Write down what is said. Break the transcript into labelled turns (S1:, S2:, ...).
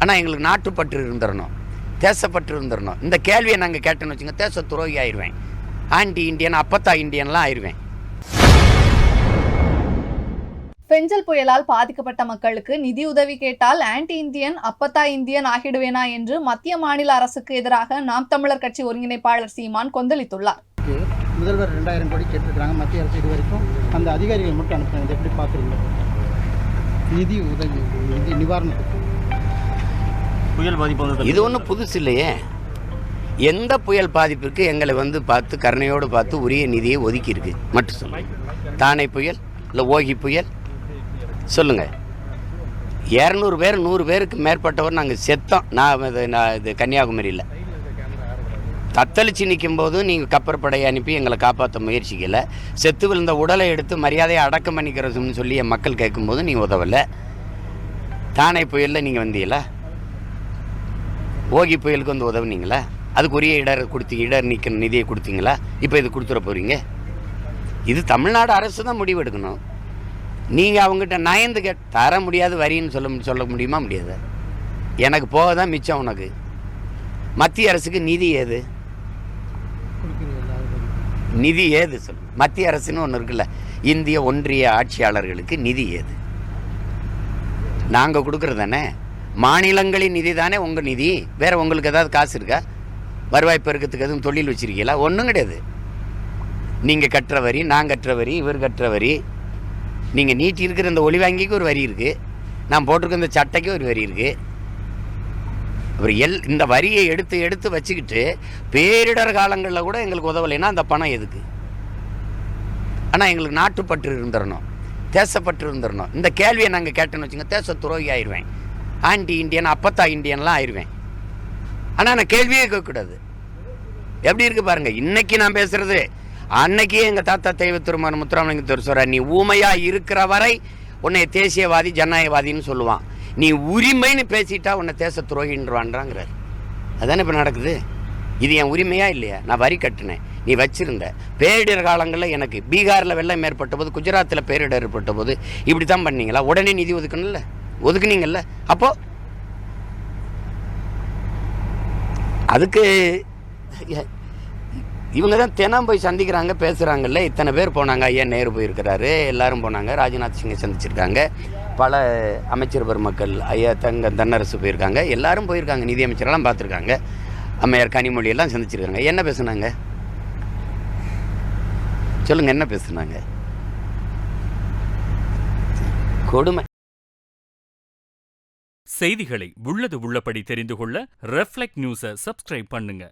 S1: ஆனால் எங்களுக்கு நாட்டுப்பற்று இருந்துடணும், தேசப்பற்று இருந்துடணும். இந்த கேள்வியை நாங்கள் கேட்டோன்னு வச்சுங்க, தேச துரோகி ஆயிடுவேன், ஆன்டி இண்டியன், அப்பத்தா இண்டியன்லாம் ஆயிடுவேன்.
S2: பெஞ்சல் புயலால் பாதிக்கப்பட்ட மக்களுக்கு நிதியுதவி கேட்டால் ஆன்டி இந்தியன், அப்பத்தா இந்தியன் ஆகிடுவேனா என்று மத்திய மாநில அரசுக்கு எதிராக நாம் தமிழர் கட்சி ஒருங்கிணைப்பாளர் சீமான் கொந்தளித்துள்ளார்.
S3: முதல்வர் 2000 கோடி கேட்டிருக்காங்க மத்திய அரசு, இது வரைக்கும் அந்த அதிகாரிகள் மட்டும் அனுப்புறாங்க. எப்படி பார்க்குறீங்க நிதி உதவி, நிதி நிவாரணத்துக்கு?
S4: புயல் பாதிப்பு
S1: இது ஒன்றும் புதுசு இல்லையே. எந்த புயல் பாதிப்பிற்கு எங்களை பார்த்து கருணையோடு பார்த்து உரிய நிதியை ஒதுக்கி இருக்கு மட்டும் சொல்லுங்கள். தானே புயல் இல்லை ஓகி புயல் சொல்லுங்கள். 200 பேர் 100 பேருக்கு மேற்பட்டவர் நாங்கள் செத்தோம். நான் இது கன்னியாகுமரியில் தத்தளிச்சு நிற்கும் போதும் நீங்கள் கப்பற்படையை அனுப்பி எங்களை காப்பாற்ற முயற்சிக்கலை. செத்து விழுந்த உடலை எடுத்து மரியாதையை அடக்கம் பண்ணிக்கிறதுன்னு சொல்லி என் மக்கள் கேட்கும்போது நீங்கள் உதவலை. தானே புயலில் நீங்கள் வந்தீங்களா? ஓகி புயலுக்கு வந்து உதவுனீங்களா? அதுக்குரிய இடர் நீக்க நிதியை கொடுத்தீங்களா? இப்போ இது கொடுத்துட போகிறீங்க. இது தமிழ்நாடு அரசு தான் முடிவு எடுக்கணும். நீங்கள் அவங்ககிட்ட நயந்து தர முடியாது வரின்னு சொல்ல முடியுமா? முடியாது. எனக்கு போக தான் மிச்சம். உனக்கு மத்திய அரசுக்கு நிதி ஏது? நிதி ஏது சொல்லு. மத்திய அரசுன்னு ஒன்று இருக்குல்ல, இந்திய ஒன்றிய ஆட்சியாளர்களுக்கு நிதி ஏது? நாங்கள் கொடுக்குறது தானே. மாநிலங்களின் நிதி தானே உங்கள் நிதி. வேறு உங்களுக்கு ஏதாவது காசு இருக்கா? வருவாய் பெருக்கத்துக்கு எதுவும் தொழில் வச்சுருக்கீங்களா? ஒன்றும் கிடையாது. நீங்கள் கட்டுற வரி, நான் கட்டுற வரி, இவர் கட்டுற வரி, நீங்கள் நீட்டி இருக்கிற இந்த ஒளி வாங்கிக்கு ஒரு வரி இருக்குது, நான் போட்டிருக்க இந்த சட்டைக்கு ஒரு வரி இருக்குது. அப்புறம் இந்த வரியை எடுத்து வச்சுக்கிட்டு பேரிடர் காலங்களில் கூட எங்களுக்கு உதவலைன்னா அந்த பணம் எதுக்கு? ஆனால் எங்களுக்கு நாட்டுப்பற்று இருந்துடணும், தேசப்பற்று இருந்துடணும். இந்த கேள்வியை நாங்கள் கேட்டோன்னு வச்சுங்க, தேச துரோகி ஆயிடுவேன், ஆன்டி இண்டியன், அப்பத்தா இண்டியன்லாம் ஆயிடுவேன். ஆனால் நான் கேள்வியே கேட்கக்கூடாது. எப்படி இருக்குது பாருங்கள். இன்றைக்கி நான் பேசுகிறது, அன்னைக்கே எங்கள் தாத்தா தெய்வ திருமணம் முத்துராமலிங்க சொல்கிறார், நீ ஊமையாக இருக்கிற வரை உன்னை தேசியவாதி ஜனநாயகவாதின்னு சொல்லுவான், நீ உரிமைன்னு பேசிட்டா உன்னை தேச துரோகின்றான்றாங்கிறார். அதானே இப்போ நடக்குது. இது என் உரிமையா இல்லையா? நான் வரி கட்டினேன், நீ வச்சிருந்த. பேரிடர் காலங்களில் எனக்கு பீகாரில் வெள்ளம் ஏற்பட்ட போது, குஜராத்தில் பேரிடர் ஏற்பட்ட போது இப்படி தான் பண்ணீங்களா? உடனே நிதி ஒதுக்கணும்ல, ஒதுக்குனீங்கல்ல. அப்போது அதுக்கு இவங்க தான் தினம் போய் சந்திக்கிறாங்க, பேசுகிறாங்கல்ல. இத்தனை பேர் போனாங்க, ஐயா நேரு போயிருக்கிறாரு, எல்லாரும் போனாங்க, ராஜ்நாத் சிங்கை சந்திச்சிருக்காங்க, பல அமைச்சர் பெருமக்கள், ஐயா தன்னரசு போயிருக்காங்க, எல்லாரும் போயிருக்காங்க, நிதி அமைச்சரெல்லாம் பார்த்துருக்காங்க, அம்மையார் கனிமொழியெல்லாம் சந்திச்சிருக்காங்க. என்ன பேசுனாங்க சொல்லுங்கள், என்ன பேசுனாங்க? கொடுமை.
S5: செய்திகளை உள்ளது உள்ளபடி தெரிந்து கொள்ள ரெஃப்ளெக்ட் நியூஸை சப்ஸ்கிரைப் பண்ணுங்க.